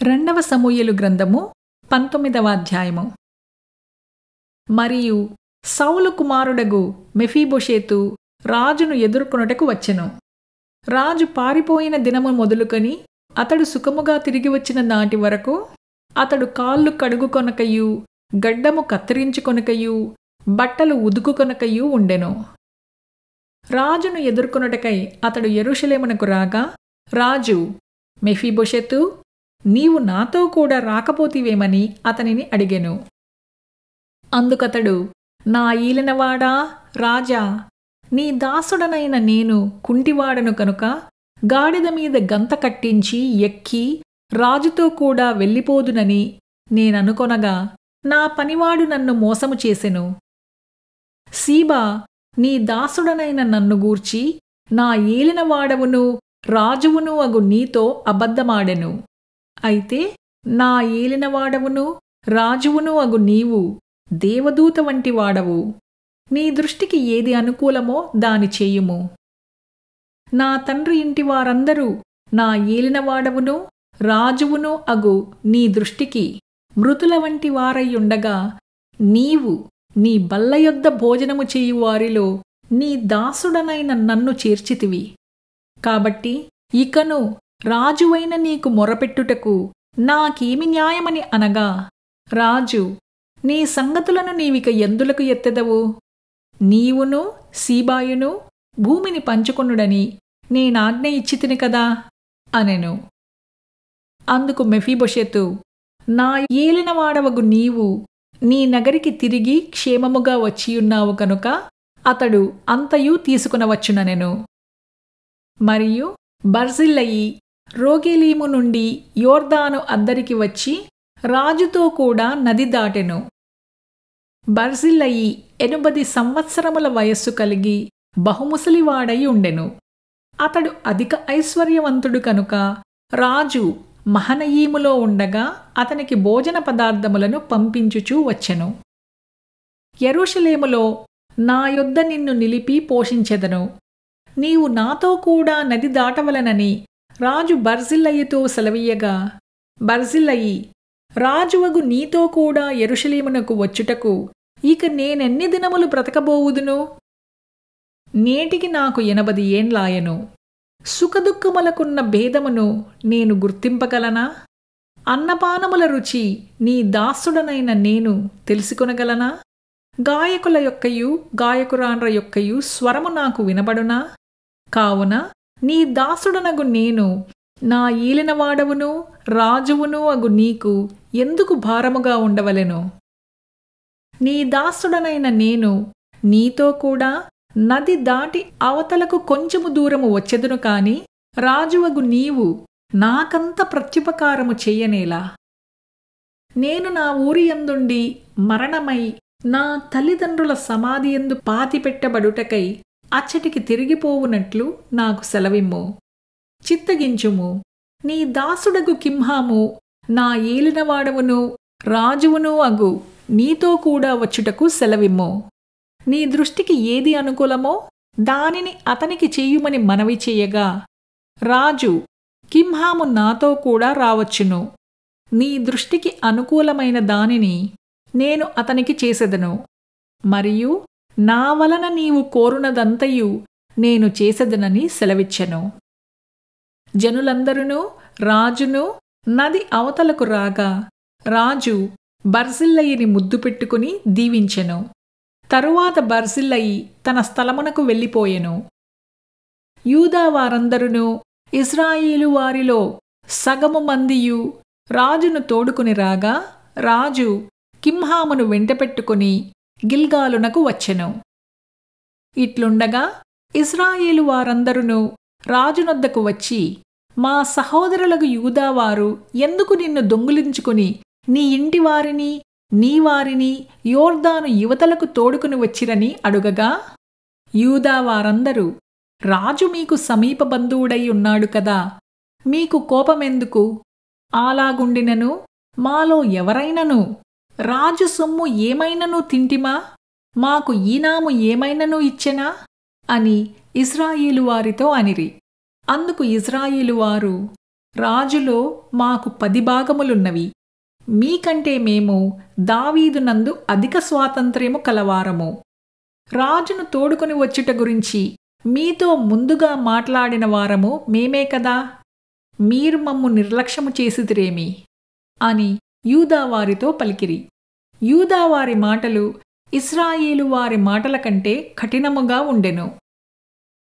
రెండవ సమూయేలు గ్రంథము 19వ అధ్యాయము. మరియు సౌలు కుమారుడగు మెఫీబోషెతు రాజును ఎదుర్కొనుటకు వచ్చెను. రాజు పారిపోయిన దినము మొదలుకొని అతడు సుఖముగా తిరిగి వచ్చిన నాటి వరకు అతడు కాళ్ళు కడుగుకొనకయు గడ్డము కత్తిరించుకొనకయు బట్టలు ఉదుకుకొనకయు ఉండెను. రాజును ఎదుర్కొనుటకై అతడు యెరూషలేమునకు రాగా రాజు, మెఫీబోషెతు, నీవు నాతో కూడా రాకపోతివేమని అతనిని అడిగెను. అందుకతడు, నా ఈలినవాడా రాజా, నీ దాసుడనైన నేను కుంటివాడను కనుక గాడిద మీద గంత కట్టించి ఎక్కి రాజుతో కూడా వెళ్ళిపోదునని నేననుకొనగా నా పనివాడు నన్ను మోసము చేసెను. సీబా నీ దాసుడనైన నన్ను గూర్చి నా ఏలినవాడవును రాజువును అగు నీతో అబద్ధమాడెను. అయితే నా ఏలినవాడవును రాజువును అగు నీవు దేవదూత వంటి వాడవు. నీ దృష్టికి ఏది అనుకూలమో దాని చేయుము. నా తండ్రి ఇంటి వారందరూ నా ఏలినవాడవును రాజువును అగు నీ దృష్టికి మృతుల వంటి వారయ్యుండగా నీవు నీ బల్లయొద్ద భోజనము చేయు వారిలో నీ దాసుడనైన నన్ను చేర్చితివి. కాబట్టి ఇకను రాజువైన నీకు మొరపెట్టుటకు నాకేమి న్యాయమని అనగా రాజు, నీ సంగతులను నీవిక ఎందులకు ఎత్తెదవు? నీవును సీబాయును భూమిని పంచుకొనుడని నేనాజ్ఞ ఇచ్చితిని కదా అనెను. అందుకు మెఫీబోషెతు, నా ఏలినవాడవగు నీవు నీ నగరికి తిరిగి క్షేమముగా వచ్చియున్నావు కనుక అతడు అంతయు తీసుకునవచ్చుననెను. మరియు బర్జిల్లయి రోగెలీము నుండి యోర్దాను అద్దరికి వచ్చి రాజుతో కూడా నది దాటెను. బర్జిల్లయి 80 సంవత్సరముల వయస్సు కలిగి బహుముసలివాడై ఉండెను. అతడు అధిక ఐశ్వర్యవంతుడు కనుక రాజు మహనయీములో ఉండగా అతనికి భోజన పదార్థములను పంపించుచూ వచ్చెను. యెరూషలేములో నా యొద్ద నిన్ను నిలిపి పోషించెదను. నీవు నాతో కూడా నది దాటవలనని రాజు బర్జిల్లయితో సెలవీయగా బర్జిల్లయి, రాజువగు నీతో కూడా యెరూషలేమునకు వచ్చుటకు ఇక నేనెన్ని దినములు బ్రతకబోవుదును? నేటికి నాకు 80 ఏండ్లాయెను. సుఖదుఖములకున్న భేదమును నేను గుర్తింపగలనా? అన్నపానముల రుచి నీ దాసుడనైన నేను తెలుసుకొనగలనా? గాయకుల యొక్కయు గాయకురాండ్ర యొక్కయు స్వరము నాకు వినబడునా? కావున నీ దాసుడనగు నేను నా ఏలినవాడవును రాజువును అగు నీకు ఎందుకు భారముగా ఉండవలెను? నీ దాసుడనైన నేను నీతో కూడా నది దాటి అవతలకు కొంచెము దూరము వచ్చెదును కాని రాజువగు నీవు నాకంత ప్రత్యుపకారము చెయ్యనేలా? నేను నా ఊరియందుండి మరణమై నా తల్లిదండ్రుల సమాధియందు పాతిపెట్టబడుటకై అచ్చటికి తిరిగిపోవునట్లు నాకు సెలవిమ్ము. చిత్తగించుము. నీ దాసుడగు కింహాము నా ఏలినవాడవును రాజువును అగు నీతో కూడా వచ్చుటకు సెలవిమ్ము. నీ దృష్టికి ఏది అనుకూలమో దానిని అతనికి చెయ్యుమని మనవి చేయగా రాజు, కింహాము నాతో కూడా రావచ్చును. నీ దృష్టికి అనుకూలమైన దానిని నేను అతనికి చేసెదను. మరియు నా వలన నీవు కోరునదంతయు నేను చేసెదనని సెలవిచ్చెను. జనులందరూ రాజును నది అవతలకు రాగా రాజు బర్జిల్లయిని ముద్దు పెట్టుకుని దీవించెను. తరువాత బర్జిల్లయి తన స్థలమునకు వెళ్ళిపోయెను. యూదా వారందరును ఇశ్రాయేలు వారిలో సగము మందియు రాజును తోడుకుని రాగా రాజు కింహామును వెంటపెట్టుకుని గిల్గాలునకు వచ్చెను. ఇట్లుండగా ఇశ్రాయేలు వారందరును రాజునొద్దకు వచ్చి, మా సహోదరులకు యూదావారు ఎందుకు నిన్ను దొంగిలించుకుని నీ ఇంటి వారిని నీ వారిని యోర్దాను యువతలకు తోడుకుని వచ్చిరని అడుగగా యూదా వారందరూ, రాజు మీకు సమీప బంధువుడై ఉన్నాడు కదా, మీకు కోపమెందుకు? అలాగుండినను మాలో ఎవరైనను రాజు సొమ్ము ఏమైనను తింటిమా? మాకు ఈనాము ఏమైనను ఇచ్చెనా? అని ఇశ్రాయేలు వారితో అనిరి. అందుకు ఇశ్రాయేలు వారు, రాజులో మాకు 10 భాగములున్నవి. మీకంటే మేము దావీదునందు అధిక స్వాతంత్ర్యము కలవారము. రాజును తోడుకొని వచ్చుట గురించి మీతో ముందుగా మాట్లాడిన వారము మేమే కదా. మీరు మమ్ము నిర్లక్ష్యము చేసితిరేమి అని యూదావారితో పలికిరి. యూదావారి మాటలు ఇశ్రాయేలు వారి మాటల కంటే కఠినముగా ఉండెను.